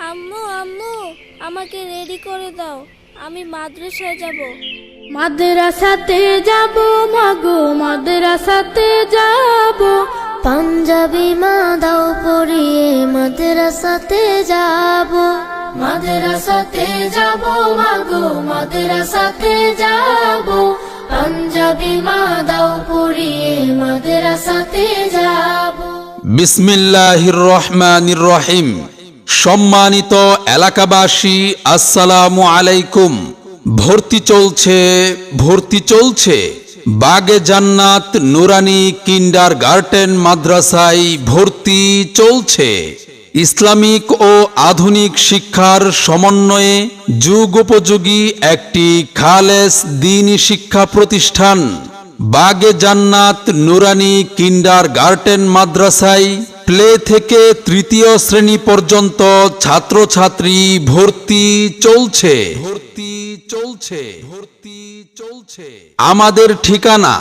আম্মু আম্মু আমাকে রেডি করে দাও, আমি মাদ্রাসায় যাব। মাদ্রাসাতে যাব মাগো, মাদ্রাসাতে যাব। পাঞ্জাবি মা দাও পরিয়ে মাদ্রাসাতে যাব। মাদ্রাসাতে যাব মাগো, মাদ্রাসাতে যাব। পাঞ্জাবি মা দাও পরিয়ে মাদ্রাসাতে যাব। বিসমিল্লাহির রহমানির রহিম। সম্মানিত এলাকাবাসী, আসসালামু আলাইকুম। ভর্তি চলছে বাগে জান্নাত নুরানি কিন্ডারগার্টেন মাদ্রাসায় ভর্তি চলছে। ইসলামিক ও আধুনিক শিক্ষার সমন্বয়ে যুগোপযোগী একটি খালেস দ্বীনি শিক্ষা প্রতিষ্ঠান বাগে জান্নাত নুরানি কিন্ডারগার্টেন মাদ্রাসায় প্লে থেকে তৃতীয় শ্রেণী পর্যন্ত ছাত্রছাত্রী ভর্তি চলছে। আমাদের ঠিকানা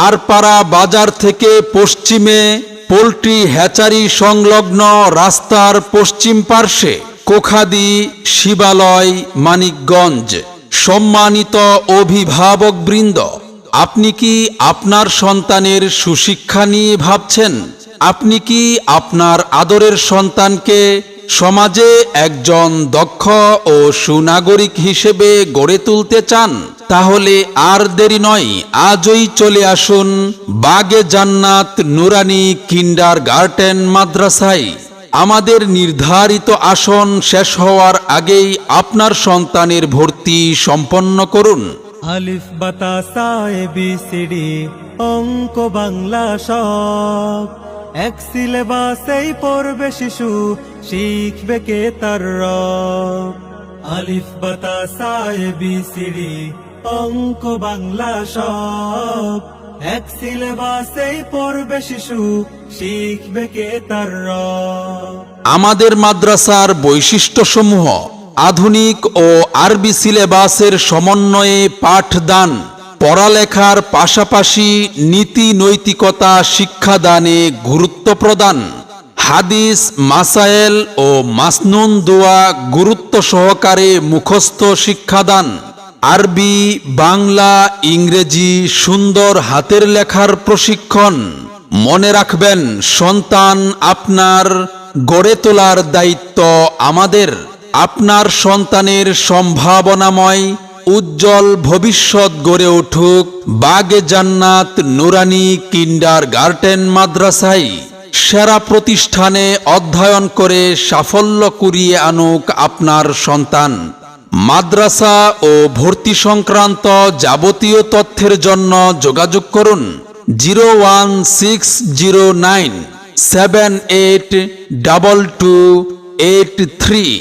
আরপাড়া বাজার থেকে পশ্চিমে পোল্ট্রি হ্যাচারি সংলগ্ন রাস্তার পশ্চিম পার্শ্বে, কোখাদি, শিবালয়, মানিকগঞ্জ। সম্মানিত অভিভাবকবৃন্দ, আপনি কি আপনার সন্তানের সুশিক্ষা নিয়ে ভাবছেন? আপনি কি আপনার আদরের সন্তানকে সমাজে একজন দক্ষ ও সুনাগরিক হিসেবে গড়ে তুলতে চান? তাহলে আর দেরি নয়, আজই চলে আসুন বাগে জান্নাত নুরানি কিন্ডারগার্টেন মাদ্রাসায়। আমাদের নির্ধারিত আসন শেষ হওয়ার আগেই আপনার সন্তানের ভর্তি সম্পন্ন করুন। আলিফ বাতা সা এ বি সি ডি অঙ্ক বাংলা সব এক সিলেবাসেই পড়বে শিশু, শিখবে কে তার রব। আলিফ বাতা সা এ বি সি ডি অঙ্ক বাংলা সব এক সিলেবাসেই পড়বে শিশু, শিখবে কে তার রব। আমাদের মাদ্রাসার বৈশিষ্ট্যসমূহ: আধুনিক ও আরবি সিলেবাসের সমন্বয়ে পাঠদান, পড়ালেখার পাশাপাশি নীতি নৈতিকতা শিক্ষাদানে গুরুত্ব প্রদান, হাদিস, মাসায়েল ও মাসনুন দোয়া গুরুত্ব সহকারে মুখস্থ শিক্ষাদান, আরবি, বাংলা, ইংরেজি সুন্দর হাতের লেখার প্রশিক্ষণ। মনে রাখবেন, সন্তান আপনার, গড়ে তোলার দায়িত্ব আমাদের। আপনার সন্তানের সম্ভাবনাময় উজ্জ্বল ভবিষ্যৎ গড়ে উঠুক বাগে জান্নাত নুরানি কিন্ডারগার্টেন মাদ্রাসায়। সেরা প্রতিষ্ঠানে অধ্যয়ন করে সাফল্য কুড়িয়ে আনুক আপনার সন্তান। মাদ্রাসা ও ভর্তি সংক্রান্ত যাবতীয় তথ্যের জন্য যোগাযোগ করুন 01609 782283।